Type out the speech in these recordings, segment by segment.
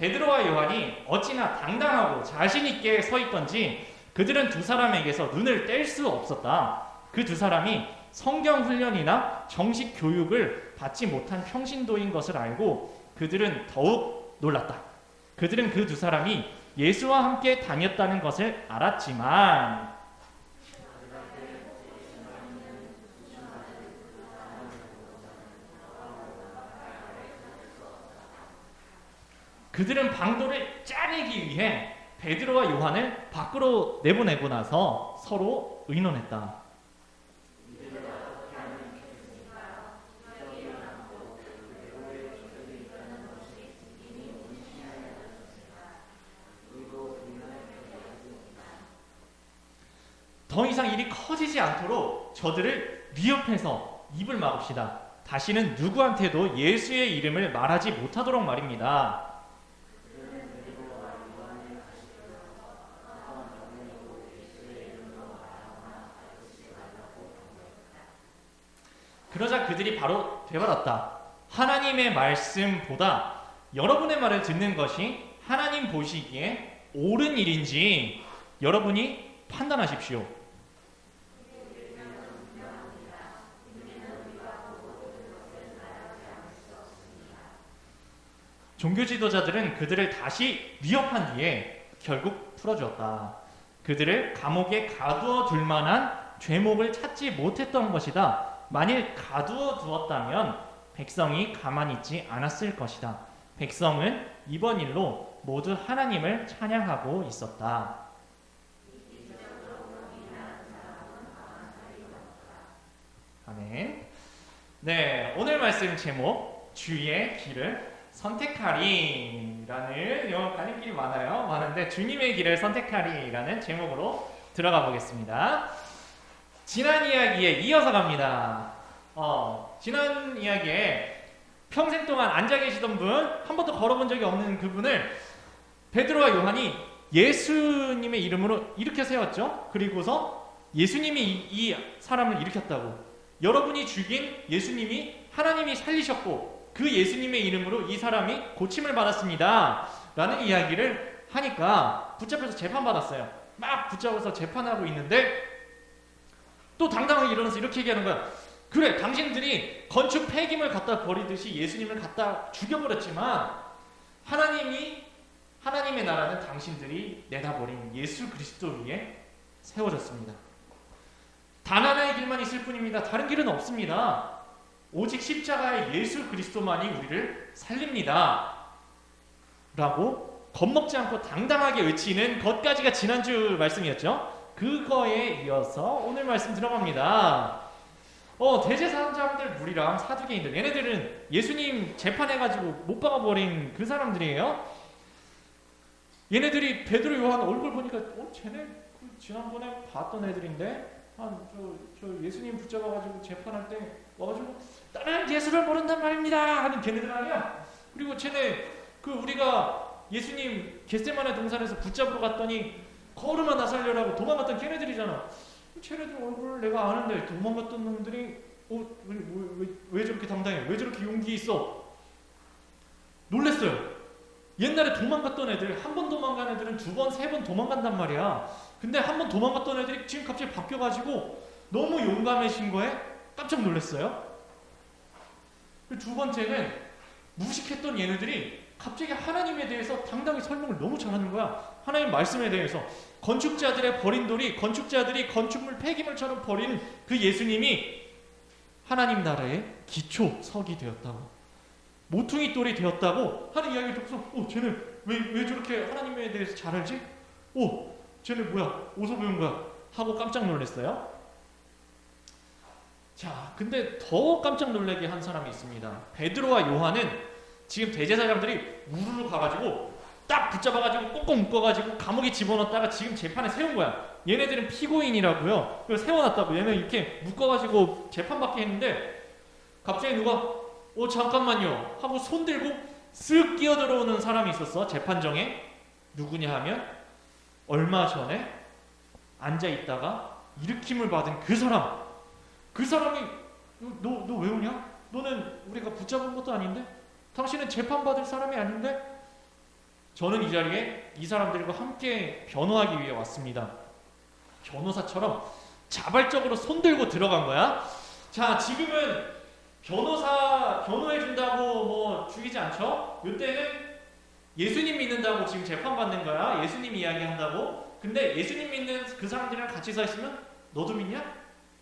베드로와 요한이 어찌나 당당하고 자신 있게 서 있던지 그들은 두 사람에게서 눈을 뗄 수 없었다. 그 두 사람이 성경 훈련이나 정식 교육을 받지 못한 평신도인 것을 알고 그들은 더욱 놀랐다. 그들은 그 두 사람이 예수와 함께 다녔다는 것을 알았지만 그들은 방도를 짜내기 위해 베드로와 요한을 밖으로 내보내고 나서 서로 의논했다. 더 이상 일이 커지지 않도록 저들을 위협해서 입을 막읍시다. 다시는 누구한테도 예수의 이름을 말하지 못하도록 말입니다. 그러자 그들이 바로 되받았다. 하나님의 말씀보다 여러분의 말을 듣는 것이 하나님 보시기에 옳은 일인지 여러분이 판단하십시오. 종교 지도자들은 그들을 다시 위협한 뒤에 결국 풀어주었다. 그들을 감옥에 가두어 둘 만한 죄목을 찾지 못했던 것이다. 만일 가두어 두었다면 백성이 가만히 있지 않았을 것이다. 백성은 이번 일로 모두 하나님을 찬양하고 있었다. 아멘. 네, 오늘 말씀 제목 주의 길을 선택하리라는 영어 갈림길이 많은데 주님의 길을 선택하리라는 제목으로 들어가 보겠습니다. 지난 이야기에 이어서 갑니다. 지난 이야기에 평생 동안 앉아 계시던 분, 한 번도 걸어본 적이 없는 그분을 베드로와 요한이 예수님의 이름으로 일으켜 세웠죠. 그리고서 예수님이 이 사람을 일으켰다고, 여러분이 죽인 예수님이 하나님이 살리셨고 그 예수님의 이름으로 이 사람이 고침을 받았습니다 라는 이야기를 하니까 붙잡혀서 재판받았어요. 막 붙잡아서 재판하고 있는데 또 당당하게 일어나서 이렇게 얘기하는 거야. 그래, 당신들이 건축 폐기물 갖다 버리듯이 예수님을 갖다 죽여버렸지만 하나님의 나라는 당신들이 내다버린 예수 그리스도 위에 세워졌습니다. 단 하나의 길만 있을 뿐입니다. 다른 길은 없습니다. 오직 십자가의 예수 그리스도만이 우리를 살립니다 라고 겁먹지 않고 당당하게 외치는 것까지가 지난주 말씀이었죠. 그거에 이어서 오늘 말씀 들어갑니다. 대제사장들 무리랑 사두개인들, 얘네들은 예수님 재판해가지고 못 박아버린 그 사람들이에요. 얘네들이 베드로 요한 얼굴 보니까 쟤네 지난번에 봤던 애들인데 저 예수님 붙잡아가지고 재판할 때 와가지고 나는 예수를 모른단 말입니다 하는 걔네들 아니야. 그리고 쟤네 우리가 예수님 겟세마네 동산에서 붙잡으러 갔더니 걸음아 나 살려라고 도망갔던 걔네들이잖아. 쟤네들 얼굴을 내가 아는데 도망갔던 놈들이 왜 저렇게 당당해? 왜 저렇게 용기 있어? 놀랬어요. 옛날에 도망갔던 애들, 한 번 도망간 애들은 두 번, 세 번 도망간단 말이야. 근데 한 번 도망갔던 애들이 지금 갑자기 바뀌어가지고 너무 용감해진 거에 깜짝 놀랐어요. 두 번째는 무식했던 얘네들이 갑자기 하나님에 대해서 당당히 설명을 너무 잘하는 거야. 하나님 말씀에 대해서. 건축자들의 버린 돌이 건축자들이 건축물 폐기물처럼 버리는 그 예수님이 하나님 나라의 기초석이 되었다고, 모퉁이 돌이 되었다고 하는 이야기를 듣고서 쟤네 왜 저렇게 하나님에 대해서 잘 알지? 쟤네 뭐야? 어디서 배운 거야? 하고 깜짝 놀랐어요. 자, 근데 더 깜짝 놀라게 한 사람이 있습니다. 베드로와 요한은 지금 대제사장들이 우르르 가가지고 딱 붙잡아가지고 꽁꽁 묶어가지고 감옥에 집어넣었다가 지금 재판에 세운 거야. 얘네들은 피고인이라고요. 그래서 세워놨다고. 얘네 이렇게 묶어가지고 재판받게 했는데 갑자기 누가 잠깐만요 하고 손 들고 쓱 끼어들어오는 사람이 있었어. 재판정에. 누구냐 하면 얼마 전에 앉아있다가 일으킴을 받은 그 사람. 그 사람이 너 왜 오냐? 너는 우리가 붙잡은 것도 아닌데? 당신은 재판받을 사람이 아닌데? 저는 이 자리에 이 사람들과 함께 변호하기 위해 왔습니다. 변호사처럼 자발적으로 손들고 들어간 거야. 자, 지금은 변호해준다고 뭐 죽이지 않죠? 이때는 예수님 믿는다고 지금 재판받는 거야. 예수님 이야기한다고. 근데 예수님 믿는 그 사람들이랑 같이 서 있으면 너도 믿냐?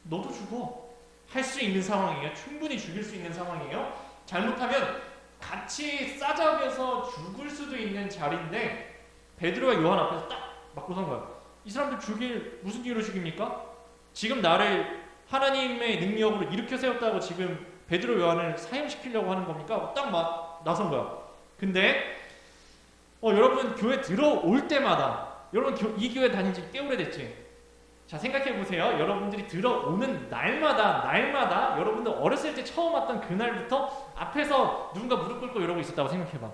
너도 죽어. 할 수 있는 상황이에요. 충분히 죽일 수 있는 상황이에요. 잘못하면 같이 싸잡여서 죽을 수도 있는 자리인데 베드로와 요한 앞에서 딱 맞고 선 거야. 이 사람들 무슨 이유로 죽입니까? 지금 나를 하나님의 능력으로 일으켜 세웠다고 지금 베드로 요한을 사형시키려고 하는 겁니까? 딱 나선 거야. 근데 여러분 교회 들어올 때마다 여러분 이 교회 다닌 지 꽤 오래됐지? 자, 생각해 보세요. 여러분들이 들어오는 날마다 여러분들 어렸을 때 처음 왔던 그날부터 앞에서 누군가 무릎 꿇고 이러고 있었다고 생각해봐.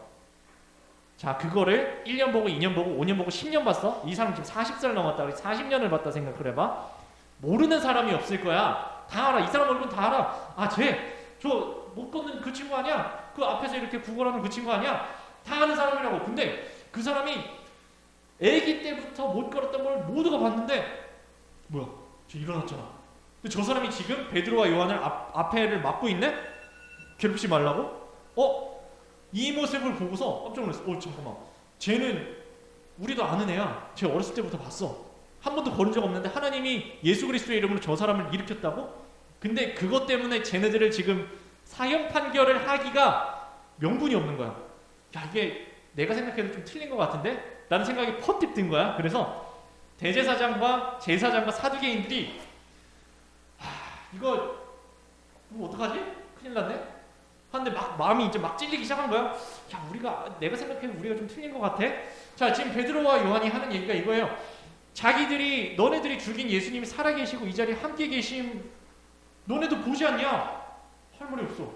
자, 그거를 1년 보고 2년 보고 5년 보고 10년 봤어? 이 사람 지금 40살 넘었다. 40년을 봤다 생각을 해봐. 모르는 사람이 없을 거야. 다 알아. 이 사람 얼굴 다 알아. 아, 저 못 걷는 그 친구 아니야? 그 앞에서 이렇게 구걸하는 그 친구 아니야? 다 아는 사람이라고. 근데 그 사람이 애기 때부터 못 걸었던 걸 모두가 봤는데 뭐야? 저 일어났잖아. 근데 저 사람이 지금 베드로와 요한을 앞에를 막고 있네? 괴롭히지 말라고? 이 모습을 보고서 깜짝 놀랐어. 잠깐만. 쟤는 우리도 아는 애야. 쟤 어렸을 때부터 봤어. 한 번도 걸은 적 없는데 하나님이 예수 그리스도의 이름으로 저 사람을 일으켰다고? 근데 그것 때문에 쟤네들을 지금 사형 판결을 하기가 명분이 없는 거야. 야, 이게 내가 생각해도 좀 틀린 것 같은데? 라는 생각이 퍼뜩 든 거야. 그래서 대제사장과 제사장과 사두개인들이 이거 어떡하지? 큰일 났네? 하는데 마음이 이제 막 찔리기 시작한 거야. 야, 내가 생각해도 우리가 좀 틀린 것 같아. 자, 지금 베드로와 요한이 하는 얘기가 이거예요. 너네들이 죽인 예수님이 살아계시고 이 자리에 함께 계심 너네도 보지 않냐? 할 말이 없어.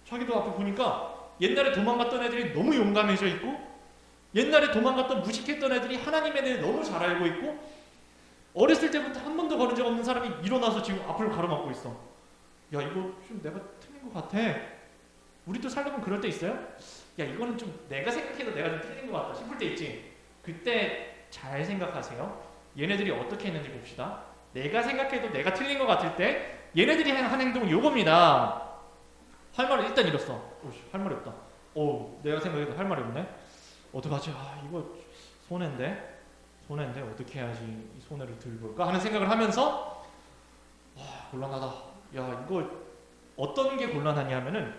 자기도 앞에 보니까 옛날에 도망갔던 애들이 너무 용감해져 있고 옛날에 도망갔던 무식했던 애들이 하나님에 대해 너무 잘 알고 있고 어렸을 때부터 한 번도 걸은 적 없는 사람이 일어나서 지금 앞을 가로막고 있어. 야, 이거 좀 내가 틀린 것 같아. 우리도 살다 보면 그럴 때 있어요? 야, 이거는 좀 내가 생각해도 내가 좀 틀린 것 같다 싶을 때 있지? 그때 잘 생각하세요. 얘네들이 어떻게 했는지 봅시다. 내가 생각해도 내가 틀린 것 같을 때 얘네들이 한 행동은 요겁니다. 할 말을 일단 잃었어. 할 말이 없다. 내가 생각해도 할 말이 없네. 어떡하지? 이거 손해인데 어떻게 해야지 이 손해를 덜 볼까 하는 생각을 하면서 곤란하다. 야, 이거 어떤 게 곤란하냐 하면은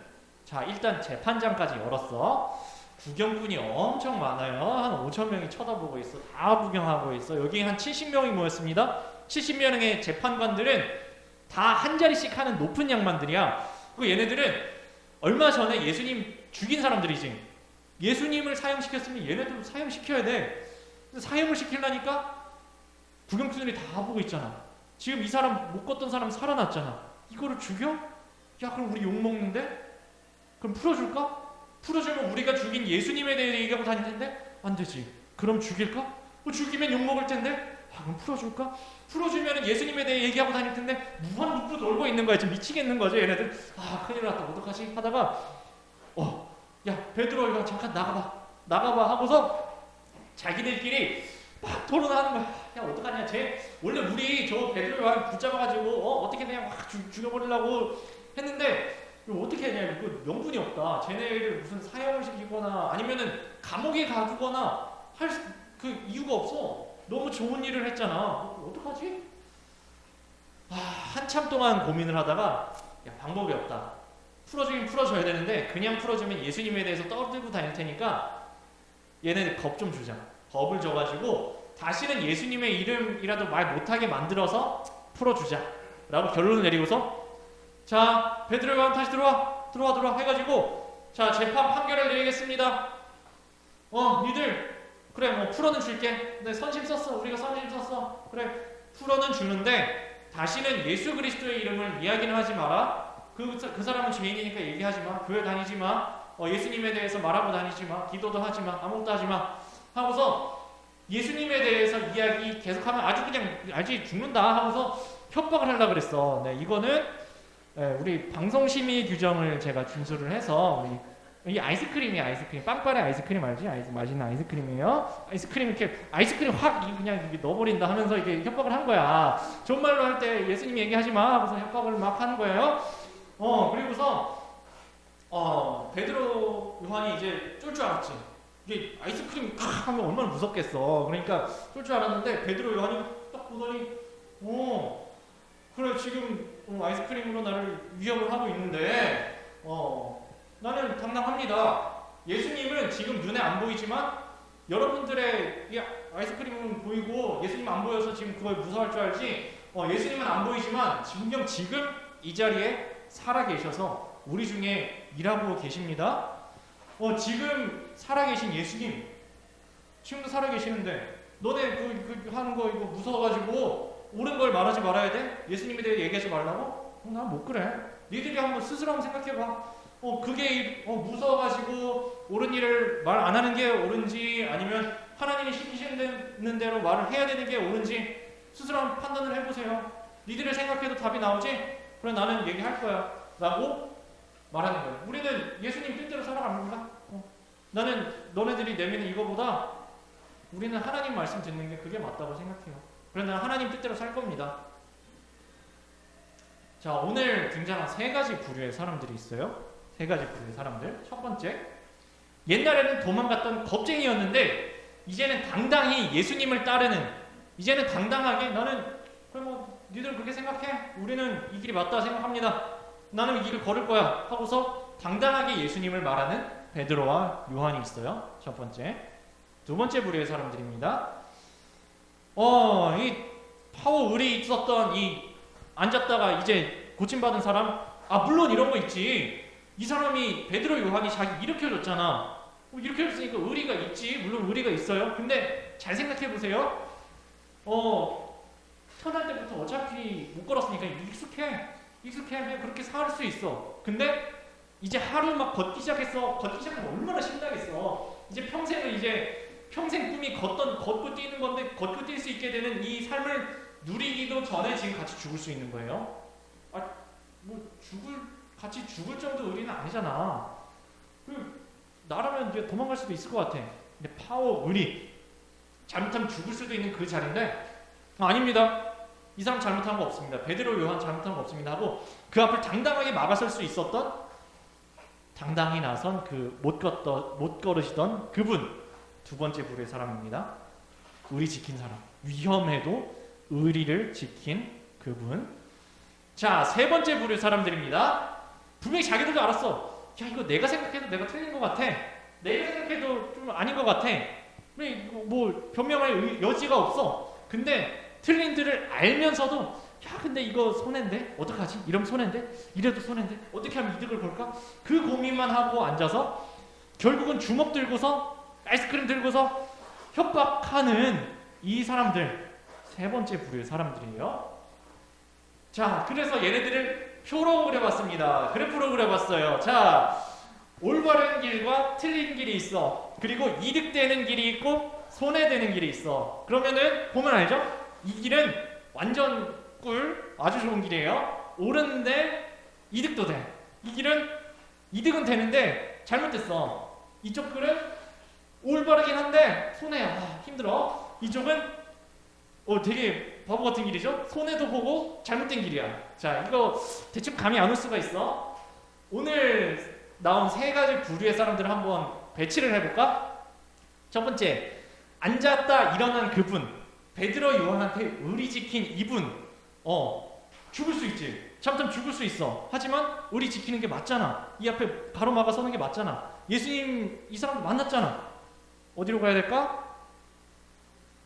자, 일단 재판장까지 열었어. 구경꾼이 엄청 많아요. 한 5,000명이 쳐다보고 있어. 다 구경하고 있어. 여기 한 70명이 모였습니다. 70명의 재판관들은 다 한 자리씩 하는 높은 양반들이야. 그리고 얘네들은 얼마 전에 예수님 죽인 사람들이지. 예수님을 사형시켰으면 얘네들도 사형시켜야 돼. 근데 사형을 시키려니까 구경꾼들이 다 보고 있잖아. 지금 이 사람 못 걷던 사람 살아났잖아. 이거를 죽여? 야, 그럼 우리 욕먹는데? 그럼 풀어줄까? 풀어주면 우리가 죽인 예수님에 대해 얘기하고 다닐 텐데? 안 되지. 그럼 죽일까? 죽이면 욕먹을 텐데? 그럼 풀어줄까? 풀어주면 예수님에 대해 얘기하고 다닐 텐데 무한루프 놀고 있는 거야. 지금 미치겠는 거죠 얘네들. 큰일 났다. 어떡하지? 하다가 야, 베드로 이거 잠깐 나가봐 하고서 자기들끼리 막 토론하는 거야. 야, 어떡하냐? 원래 우리 저 베드로를 붙잡아가지고 어떻게 그냥 확 죽여버리려고 했는데 이거 어떻게 하냐? 이거 명분이 없다. 쟤네를 무슨 사형을 시키거나 아니면은 감옥에 가두거나 할 그 이유가 없어. 너무 좋은 일을 했잖아. 어떡하지? 한참 동안 고민을 하다가 방법이 없다. 풀어주긴 풀어줘야 되는데 그냥 풀어주면 예수님에 대해서 떠들고 다닐 테니까 얘네 겁 좀 주자. 겁을 줘가지고 다시는 예수님의 이름이라도 말 못하게 만들어서 풀어주자 라고 결론을 내리고서 자, 베드로 요한 다시 들어와 해가지고 자, 재판 판결을 내리겠습니다. 니들 그래, 뭐 풀어는 줄게. 근데 선심 썼어. 우리가 선심 썼어. 그래, 풀어는 주는데 다시는 예수 그리스도의 이름을 이야기는 하지 마라. 그 사람은 죄인이니까 얘기하지 마. 교회 다니지 마. 예수님에 대해서 말하고 다니지 마. 기도도 하지 마. 아무것도 하지 마. 하고서 예수님에 대해서 이야기 계속하면 아주 그냥 알지 죽는다 하고서 협박을 하려고 그랬어. 네, 이거는 우리 방송심의 규정을 제가 준수를 해서 우리 이 아이스크림이야, 아이스크림. 빵빠레 아이스크림 알지? 맛있는 아이스크림이에요. 아이스크림 이렇게 아이스크림 확 그냥 이렇게 넣어버린다 하면서 이게 협박을 한 거야. 좋은 말로 할 때 예수님 얘기하지 마. 하고서 협박을 막 하는 거예요. 그리고서 베드로 요한이 이제 쫄 줄 알았지. 이게 아이스크림 칵 하면 얼마나 무섭겠어. 그러니까 쫄 줄 알았는데 베드로 요한이 딱 보더니 그래 지금 아이스크림으로 나를 위협을 하고 있는데 나는 당당합니다. 예수님은 지금 눈에 안 보이지만 여러분들의 이 아이스크림은 보이고 예수님 안 보여서 지금 그걸 무서워할 줄 알지. 예수님은 안 보이지만 지금 이 자리에 살아 계셔서 우리 중에 일하고 계십니다. 지금 살아계신 예수님 지금도 살아계시는데 너네 그 하는 거 이거 무서워가지고 옳은 걸 말하지 말아야 돼? 예수님에 대해 얘기하지 말라고? 난 못 그래. 니들이 한번 스스로 한번 생각해봐. 그게 무서워가지고 옳은 일을 말 안 하는 게 옳은지 아니면 하나님이 시키시는 대로 말을 해야 되는 게 옳은지 스스로 한번 판단을 해보세요. 니들을 생각해도 답이 나오지? 그래 나는 얘기할 거야 라고 말하는 거예요. 우리는 예수님 뜻대로 살아갑니다. 나는 너네들이 내미는 이거보다 우리는 하나님 말씀 듣는 게 그게 맞다고 생각해요. 그래 나는 하나님 뜻대로 살 겁니다. 자, 오늘 등장한 세 가지 부류의 사람들이 있어요. 세 가지 부류의 사람들. 첫 번째, 옛날에는 도망갔던 겁쟁이였는데 이제는 당당히 예수님을 따르는, 이제는 당당하게 나는 그래 니들 그렇게 생각해? 우리는 이 길이 맞다 생각합니다. 나는 이 길을 걸을 거야 하고서 당당하게 예수님을 말하는 베드로와 요한이 있어요. 첫 번째. 두 번째 부류의 사람들입니다. 이 파워울이 있었던 이 앉았다가 이제 고침받은 사람, 물론 이런 거 있지. 이 사람이 베드로 요한이 자기 일으켜줬잖아. 일으켜줬으니까 의리가 있지. 물론 의리가 있어요. 근데 잘 생각해 보세요. 태어날 때부터 어차피 못 걸었으니까 익숙해. 그냥 그렇게 살 수 있어. 근데 이제 하루 막 걷기 시작했어. 걷기 시작하면 얼마나 신나겠어. 이제 평생 꿈이 걷고 뛰는 건데 걷고 뛸 수 있게 되는 이 삶을 누리기도 전에 지금 같이 죽을 수 있는 거예요. 같이 죽을 정도 의리는 아니잖아. 나라면 이제 도망갈 수도 있을 것 같아. 근데 파워, 의리, 잘못하면 죽을 수도 있는 그 자리인데 아닙니다. 이 사람 잘못한 거 없습니다. 베드로 요한 잘못한 거 없습니다 하고 그 앞을 당당하게 막아설 수 있었던, 당당히 나선 그 못 걸으시던 그분, 두 번째 부류의 사람입니다. 의리 지킨 사람, 위험해도 의리를 지킨 그분. 자, 세 번째 부류의 사람들입니다. 분명히 자기들도 알았어. 야, 이거 내가 생각해도 내가 틀린 것 같아. 내가 생각해도 좀 아닌 것 같아. 뭐 변명할 여지가 없어. 근데 틀린 줄을 알면서도 근데 이거 손해인데? 어떡하지? 이러면 손해인데? 이래도 손해인데? 어떻게 하면 이득을 볼까? 그 고민만 하고 앉아서 결국은 주먹 들고서 아이스크림 들고서 협박하는 이 사람들, 세 번째 부류의 사람들이에요. 자, 그래서 얘네들을 표로 그려봤습니다. 그래프로 그려봤어요. 자, 올바른 길과 틀린 길이 있어. 그리고 이득되는 길이 있고 손해되는 길이 있어. 그러면은 보면 알죠? 이 길은 완전 꿀, 아주 좋은 길이에요. 옳은데 이득도 돼. 이 길은 이득은 되는데 잘못됐어. 이쪽 길은 올바르긴 한데 손해야. 힘들어. 이쪽은 되게 바보 같은 길이죠. 손해도 보고 잘못된 길이야. 자, 이거 대충 감이 안 올 수가 있어. 오늘 나온 세 가지 부류의 사람들을 한번 배치를 해볼까? 첫 번째, 앉았다 일어난 그분, 베드로 요한한테 의리 지킨 이분. 죽을 수 있지. 잘못하면 죽을 수 있어. 하지만 의리 지키는 게 맞잖아. 이 앞에 바로 막아 서는 게 맞잖아. 예수님 이 사람 만났잖아. 어디로 가야 될까?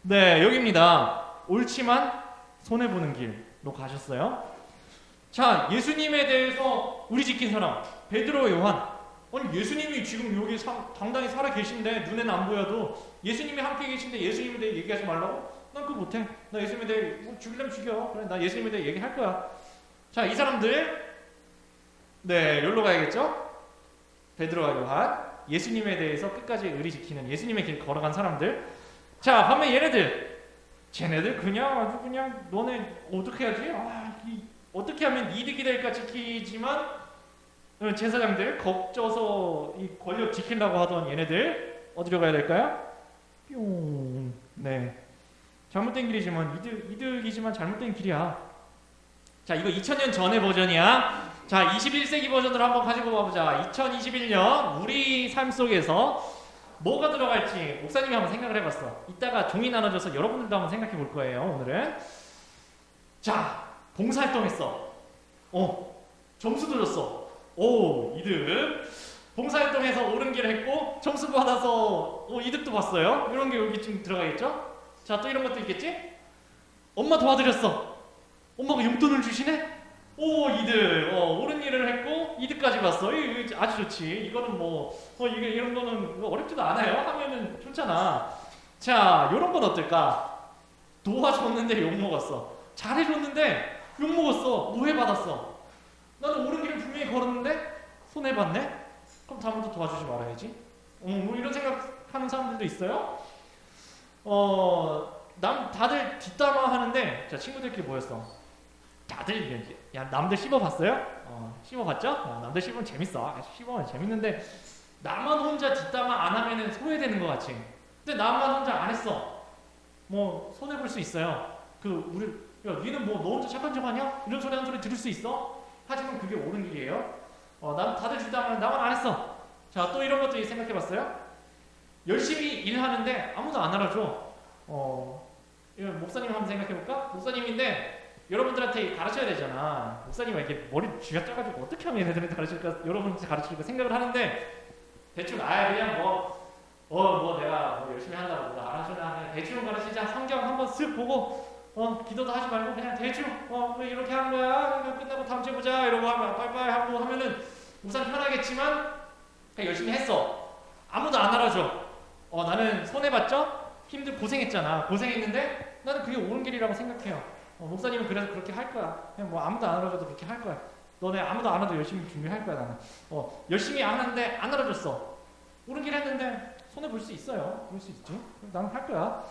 네, 여기입니다. 옳지만 손해보는 길로 가셨어요. 자, 예수님에 대해서 의리 지킨 사람, 베드로 요한. 아니, 예수님이 지금 여기 당당히 살아 계신데 눈에는 안 보여도 예수님이 함께 계신데 예수님에 대해 얘기하지 말라고? 난 그거 못해. 나 예수님에 대해 죽이려면 죽여. 그래, 나 예수님에 대해 얘기할 거야. 자, 이 사람들, 네, 여기로 가야겠죠? 베드로와 요한, 예수님에 대해서 끝까지 의리 지키는, 예수님의 길 걸어간 사람들. 자, 반면 쟤네들 그냥 아주 그냥 너네 어떻게 하지? 어떻게 하면 이득이 될까 지키지만 제사장들 겁줘서 이 권력 지키려고 하던 얘네들 어디로 가야 될까요? 뿅. 네. 잘못된 길이지만 이득이지만 잘못된 길이야. 자, 이거 2000년 전의 버전이야. 자, 21세기 버전으로 한번 가지고 와보자. 2021년 우리 삶 속에서 뭐가 들어갈지 목사님이 한번 생각을 해봤어. 이따가 종이 나눠줘서 여러분들도 한번 생각해 볼 거예요. 오늘은. 자, 봉사활동했어. 점수도 줬어. 오, 이득. 봉사활동해서 옳은 길을 했고 점수 받아서 이득도 봤어요. 이런 게 여기 좀 들어가겠죠? 자, 또 이런 것도 있겠지? 엄마 도와드렸어. 엄마가 용돈을 주시네? 오, 이득. 옳은 일을 했고 이득까지 봤어. 이거 아주 좋지. 이거는 뭐 이게 이런 거는 어렵지도 않아요. 하면은 좋잖아. 자, 이런 건 어떨까? 도와줬는데 욕 먹었어. 잘해줬는데 욕 먹었어. 오해받았어. 나는 옳은 길을 분명히 걸었는데 손해봤네? 그럼 다음부터 도와주지 말아야지. 뭐 이런 생각하는 사람들도 있어요. 다들 뒷담화 하는데, 자, 친구들끼리 모였어. 다들, 야, 남들 씹어봤어요? 씹어봤죠? 남들 씹으면 재밌어. 씹으면 재밌는데, 나만 혼자 뒷담화 안 하면은 소외되는 것 같지. 근데 나만 혼자 안 했어. 뭐, 손해볼 수 있어요. 야, 니는 뭐, 너 혼자 착한 척 하냐? 이런 소리 한 소리 들을 수 있어? 하지만 그게 옳은 길이에요. 다들 뒷담화, 나만 안 했어. 자, 또 이런 것도 생각해봤어요? 열심히 일하는데 아무도 안 알아줘. 목사님 한번 생각해볼까? 목사님인데 여러분들한테 가르쳐야 되잖아. 목사님이 이렇게 머리 쥐가 짜가지고 어떻게 하면 얘네들한테 가르칠까? 여러분한테 가르칠까 생각을 하는데 대충 그냥 내가 열심히 한다고 나 알아주나 그냥 대충 가르치자. 성경 한번 쓱 보고 기도도 하지 말고 그냥 대충 왜 이렇게 하는 거야? 끝나고 다음 주에 보자 이러고 하면 빠이빠이 하고 하면은 목사님 편하겠지만 그냥 열심히 했어. 아무도 안 알아줘. 나는 손해봤죠? 고생했잖아. 고생했는데 나는 그게 옳은 길이라고 생각해요. 목사님은 그래서 그렇게 할 거야. 그냥 뭐 아무도 안 알아줘도 그렇게 할 거야. 너네 아무도 안 알아도 열심히 준비할 거야. 나는 열심히 안 하는데 안 알아줬어. 옳은 길 했는데 손해볼 수 있어요. 그럴 수 있지. 나는 할 거야.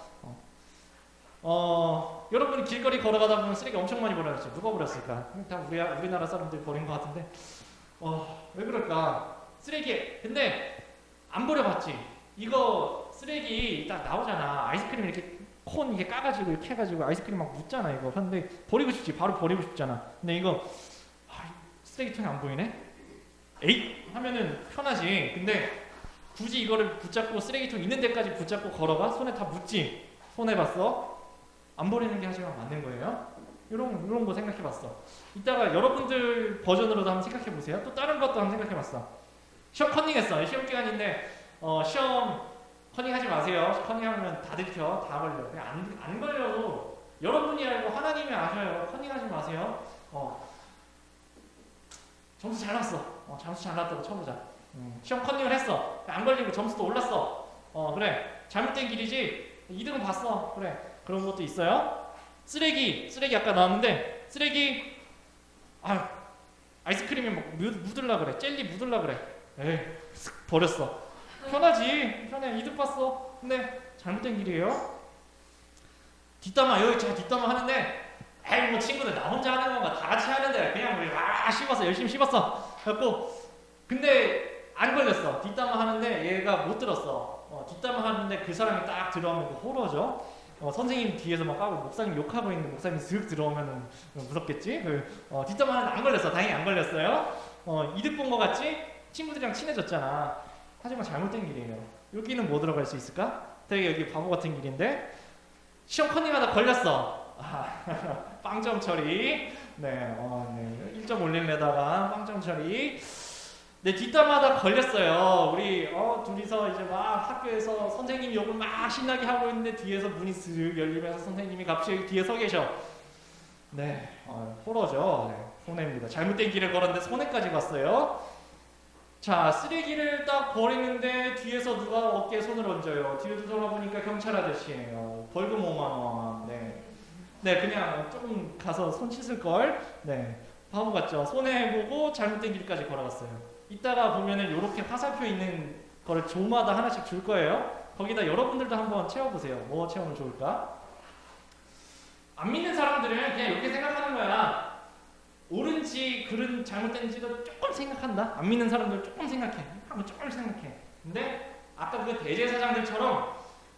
여러분이 길거리 걸어가다 보면 쓰레기 엄청 많이 버렸지. 누가 버렸을까? 다 우리나라 사람들이 버린 것 같은데 왜 그럴까? 쓰레기 근데 안 버려봤지. 이거 쓰레기 딱 나오잖아. 아이스크림 이렇게 콘 이렇게 까가지고 이렇게 해가지고 아이스크림 막 묻잖아. 이거 근데 버리고 싶지. 바로 버리고 싶잖아. 근데 이거 쓰레기통이 안 보이네? 에잇 하면은 편하지. 근데 굳이 이거를 붙잡고 쓰레기통 있는 데까지 붙잡고 걸어가? 손에 다 묻지? 손해봤어? 안 버리는 게 하지만 맞는 거예요. 이런 거 생각해봤어. 이따가 여러분들 버전으로도 한번 생각해보세요. 또 다른 것도 한번 생각해봤어. 시험 컨닝했어. 시험 기간인데 시험 컨닝하지 마세요. 컨닝하면 다 들켜. 다 걸려. 그냥 안 걸려도 여러분이 알고 하나님이 아셔요. 컨닝하지 마세요. 점수 잘 났어. 점수 잘 났다고 쳐보자. 시험 컨닝을 했어. 안 걸리고 점수도 올랐어. 그래. 잘못된 길이지. 이득은 봤어. 그래. 그런 것도 있어요. 쓰레기 아까 나왔는데 쓰레기 아이스크림에 막 묻으려 그래. 젤리 묻으려 그래. 에이 쓱 버렸어. 편하지. 편해. 이득 봤어. 근데 잘못된 길이에요. 뒷담화 여기 제가 뒷담화 하는데 에이 뭐 친구들 나 혼자 하는 건가 다 같이 하는데 그냥 우리 씹었어. 열심히 씹었어. 그래갖고 근데 안 걸렸어. 뒷담화 하는데 얘가 못 들었어. 뒷담화 하는데 그 사람이 딱 들어오면 호러죠. 선생님 뒤에서 막 까고 목사님 욕하고 있는데 목사님 슥 들어오면 무섭겠지? 뒷담화 하는데 안 걸렸어. 다행히 안 걸렸어요. 이득 본 거 같지? 친구들이랑 친해졌잖아. 하지만 잘못된 길이에요. 여기는 뭐 들어갈 수 있을까? 되게 여기 바보 같은 길인데 시험 컨닝하다 걸렸어. 빵점 처리. 네, 1점 올리려다가 빵점 처리. 네, 뒷담화하다 걸렸어요. 우리 둘이서 이제 막 학교에서 선생님 욕을 막 신나게 하고 있는데 뒤에서 문이 슥 열리면서 선생님이 갑자기 뒤에 서 계셔. 네, 호러죠. 네, 손해입니다. 잘못된 길을 걸었는데 손해까지 봤어요. 자, 쓰레기를 딱 버리는데 뒤에서 누가 어깨에 손을 얹어요. 뒤를 돌아보니까 경찰 아저씨예요. 벌금 5만 원. 네, 그냥 조금 가서 손 씻을 걸. 네, 바보 같죠. 손해보고 잘못된 길까지 걸어갔어요. 이따가 보면은 이렇게 화살표 있는 거를 조마다 하나씩 줄 거예요. 거기다 여러분들도 한번 채워보세요. 뭐 채우면 좋을까? 안 믿는 사람들은 그냥 이렇게 생각하는 거야. 옳은지 그른 잘못된지도 조금 생각한다. 안 믿는 사람들 조금 생각해. 한번 조금 생각해. 근데 아까 그 대제사장들처럼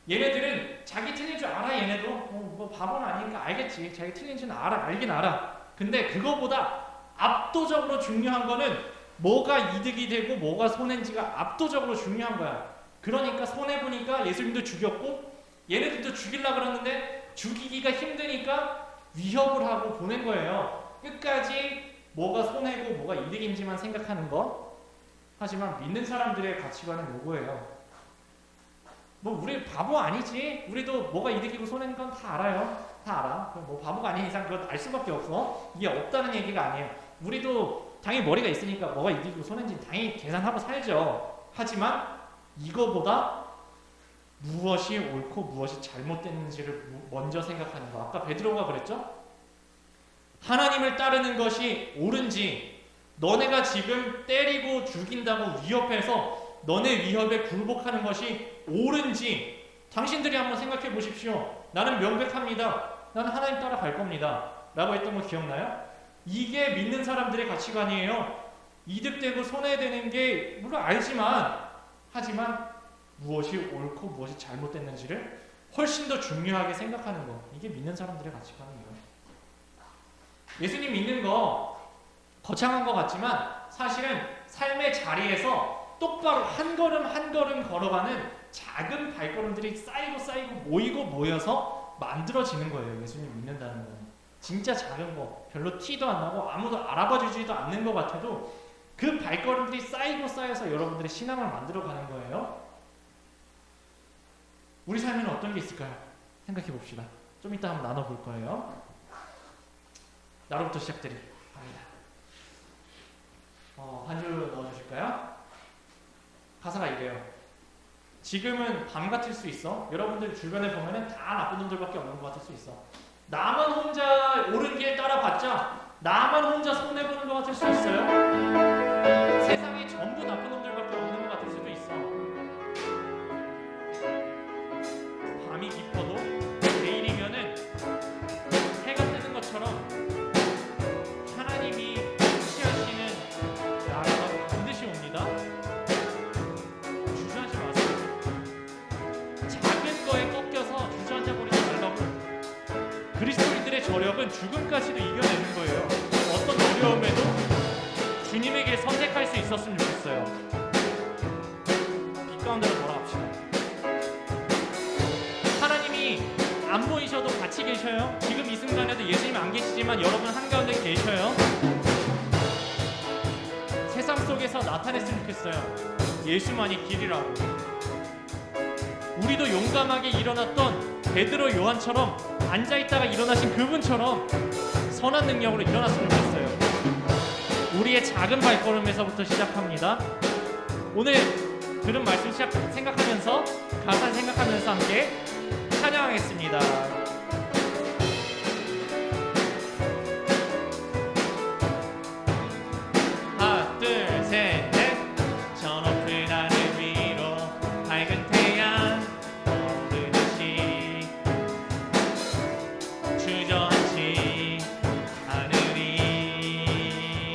얘네들은 자기 틀린 줄 알아. 얘네도 뭐 바보는 아니니까 알겠지. 자기 틀린 줄 알아. 알긴 알아. 근데 그거보다 압도적으로 중요한 거는 뭐가 이득이 되고 뭐가 손해인지가 압도적으로 중요한 거야. 그러니까 손해보니까 예수님도 죽였고 얘네들도 죽이려고 그러는데 죽이기가 힘드니까 위협을 하고 보낸 거예요. 끝까지 뭐가 손해고 뭐가 이득인지만 생각하는 거. 하지만 믿는 사람들의 가치관은 요거예요. 뭐 우리 바보 아니지. 우리도 뭐가 이득이고 손해인 건 다 알아요. 다 알아. 뭐 바보가 아닌 이상 그건 알 수밖에 없어. 이게 없다는 얘기가 아니에요. 우리도 당연히 머리가 있으니까 뭐가 이득이고 손해인지 당연히 계산하고 살죠. 하지만 이거보다 무엇이 옳고 무엇이 잘못됐는지를 먼저 생각하는 거. 아까 베드로가 그랬죠? 하나님을 따르는 것이 옳은지, 너네가 지금 때리고 죽인다고 위협해서 너네 위협에 굴복하는 것이 옳은지 당신들이 한번 생각해 보십시오. 나는 명백합니다. 나는 하나님 따라갈 겁니다. 라고 했던 거 기억나요? 이게 믿는 사람들의 가치관이에요. 이득되고 손해되는 게 물론 알지만, 하지만 무엇이 옳고 무엇이 잘못됐는지를 훨씬 더 중요하게 생각하는 거. 이게 믿는 사람들의 가치관이에요. 예수님 믿는 거 거창한 것 같지만 사실은 삶의 자리에서 똑바로 한 걸음 한 걸음 걸어가는 작은 발걸음들이 쌓이고 모이고 모여서 만들어지는 거예요. 예수님 믿는다는 건 진짜 작은 거, 별로 티도 안 나고 아무도 알아봐 주지도 않는 것 같아도 그 발걸음들이 쌓여서 여러분들의 신앙을 만들어가는 거예요. 우리 삶에는 어떤 게 있을까요? 생각해 봅시다. 좀 이따 한번 나눠볼 거예요. 나로부터 시작드립니다. 한 줄 넣어주실까요? 가사가 이래요. 지금은 밤 같을 수 있어. 여러분들 주변에 보면은 다 나쁜 놈들밖에 없는 것 같을 수 있어. 나만 혼자 옳은 길 따라봤자 나만 혼자 손해보는 것 같을 수 있어요. 세상에 전부 나쁜 놈들밖에 없는 것 같을 수도 있어. 밤이 깊어도 내일이면은 해가 뜨는 것처럼 하나님이 취하시는 나라가 반드시 옵니다. 주저하지 마세요. 작은 거에 꺾여서 주저앉아버리지 말라고. 그리스도인들의 저력은 죽음까지도 이겨내는 거예요. 어떤 어려움에도 주님의 길 선택할 수 있었으면 좋겠어요. 빛 가운데로 돌아갑시다. 하나님이 안 보이셔도 같이 계셔요. 지금 이 순간에도 예수님 안 계시지만 여러분 한가운데 계셔요. 세상 속에서 나타냈으면 좋겠어요. 예수만이 길이라고. 우리도 용감하게 일어났던 베드로 요한처럼 앉아있다가 일어나신 그분처럼 선한 능력으로 일어났으면 좋겠어요. 우리의 작은 발걸음에서부터 시작합니다. 오늘 들은 말씀 생각하면서 가사 생각하면서 함께 찬양하겠습니다. 하나 둘 셋 넷. 저 높은 하늘 위로 밝은 태양 오르듯이 주저앉지 않으리.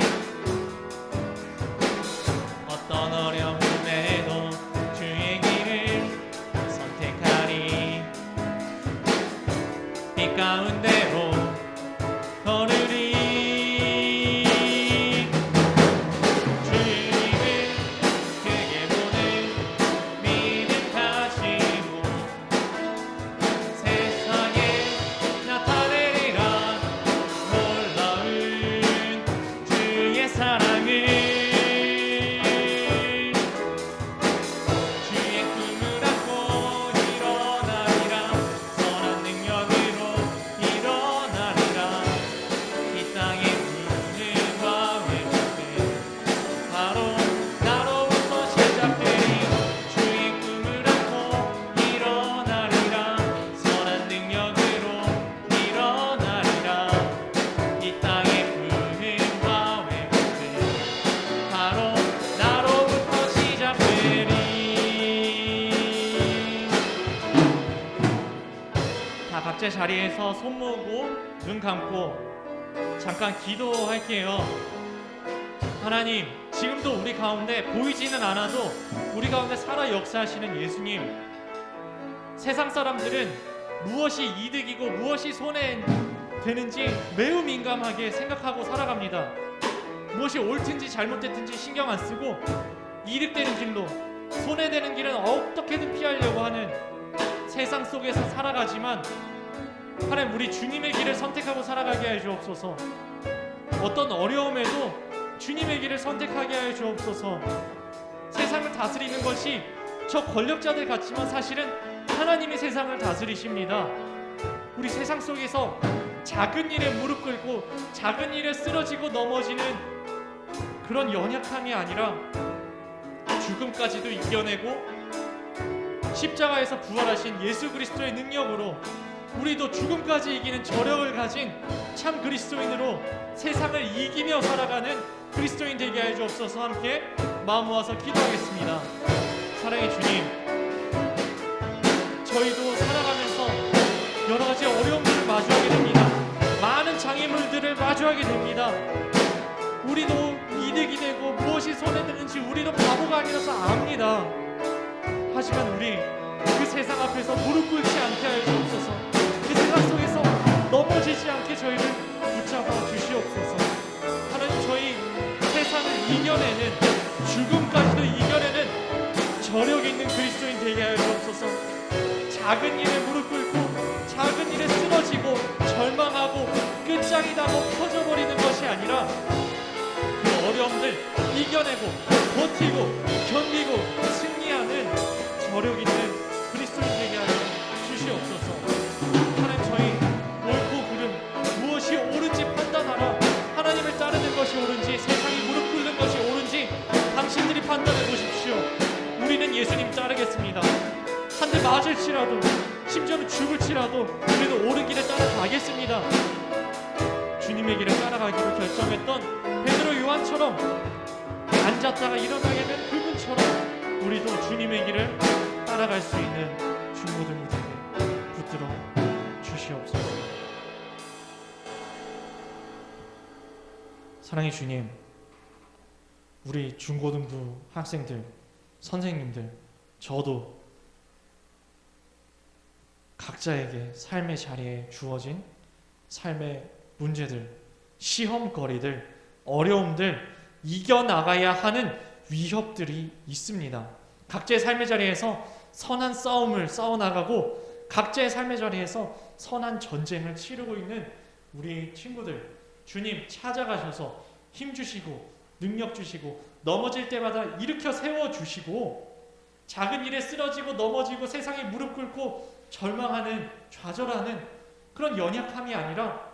어떤 어려움에도 주의 길을 선택하리. 빛 가운데로 걸으리. 주님을 크게 보는 믿음 가지고 세상에 나타내리라. 놀라운 주의 사랑을. 주의 꿈을 안고 일어나리라. 선한 능력으로 일어나리라. 이 땅의 불능과 왜곡은 바로 나로부터 시작되리. 주의 꿈을 안고 일어나리라. 선한 능력으로 일어나리라. 이 땅의 불능과 왜곡은 바로 나로부터 시작되리. 다 각자 자리에서 손 모으고 눈 감고 잠깐 기도할게요. 하나님, 지금도 우리 가운데 보이지는 않아도 우리 가운데 살아 역사하시는 예수님, 세상 사람들은 무엇이 이득이고 무엇이 손해되는지 매우 민감하게 생각하고 살아갑니다. 무엇이 옳든지 잘못됐든지 신경 안 쓰고 이득되는 길로, 손해되는 길은 어떻게든 피하려고 하는 세상 속에서 살아가지만, 하나님, 우리 주님의 길을 선택하고 살아가게 하여 주옵소서. 어떤 어려움에도 주님의 길을 선택하게 하여 주옵소서. 세상을 다스리는 것이 저 권력자들 같지만 사실은 하나님이 세상을 다스리십니다. 우리 세상 속에서 작은 일에 무릎 꿇고 작은 일에 쓰러지고 넘어지는 그런 연약함이 아니라 죽음까지도 이겨내고 십자가에서 부활하신 예수 그리스도의 능력으로 우리도 죽음까지 이기는 저력을 가진 참 그리스도인으로 세상을 이기며 살아가는 그리스도인 되게 하여 주옵소서. 함께 마음 모아서 기도하겠습니다. 사랑의 주님, 저희도 살아가면서 여러 가지 어려움들을 마주하게 됩니다. 많은 장애물들을 마주하게 됩니다. 우리도 이득이 되고 무엇이 손해되는지 우리도 바보가 아니라서 압니다. 하지만 우리 그 세상 앞에서 무릎 꿇지 않게 하여 주옵소서. 그 세상 속에서 넘어지지 않게 저희를 붙잡아 주시옵소서. 하나님, 저희 세상을 이겨내는, 죽음까지도 이겨내는 저력 있는 그리스도인 되게 하여 주옵소서. 작은 일에 무릎 꿇고 작은 일에 쓰러지고 절망하고 끝장이 나고 터져버리는 것이 아니라 그 어려움들 이겨내고 버티고 견디고 승리하는 저력 있는 그리스도인 되게 하여 주시옵소서. 하나님, 저희 옳고 그름, 무엇이 옳은지 판단하라. 하나님을 따르는 것이 옳은지 세상이 무릎 꿇는 것이 옳은지 당신들이 판단해 보십시오. 우리는 예수님 따르겠습니다. 한 대 맞을지라도, 심지어는 죽을지라도 우리도 옳은 길에 따라가겠습니다. 주님의 길을 따라가기로 결정했던 베드로 요한처럼 앉았다가 일어나게 된 그분처럼 우리도 주님의 길을 따라갈 수 있는 중고등부에게 붙들어 주시옵소서. 사랑의 주님, 우리 중고등부 학생들, 선생님들, 저도 각자에게 삶의 자리에 주어진 삶의 문제들, 시험거리들, 어려움들, 이겨나가야 하는 위협들이 있습니다. 각자의 삶의 자리에서 선한 싸움을 싸워나가고 각자의 삶의 자리에서 선한 전쟁을 치르고 있는 우리 친구들, 주님 찾아가셔서 힘주시고 능력 주시고 넘어질 때마다 일으켜 세워주시고 작은 일에 쓰러지고 넘어지고 세상에 무릎 꿇고 절망하는, 좌절하는 그런 연약함이 아니라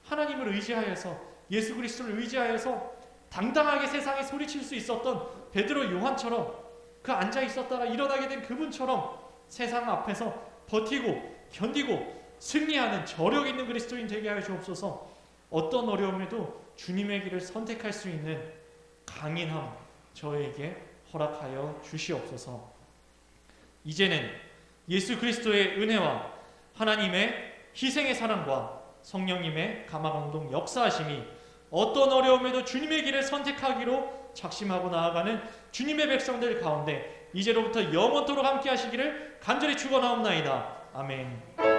하나님을 의지하여서, 예수 그리스도를 의지하여서 당당하게 세상에 소리칠 수 있었던 베드로 요한처럼, 그 앉아 있었다가 일어나게 된 그분처럼 세상 앞에서 버티고 견디고 승리하는 저력 있는 그리스도인 되게 하여 주옵소서. 어떤 어려움에도 주님의 길을 선택할 수 있는 강인함 저에게 허락하여 주시옵소서. 이제는 예수 그리스도의 은혜와 하나님의 희생의 사랑과 성령님의 감화감동 역사하심이 어떤 어려움에도 주님의 길을 선택하기로 작심하고 나아가는 주님의 백성들 가운데 이제로부터 영원토록 함께 하시기를 간절히 축원하옵나이다. 아멘.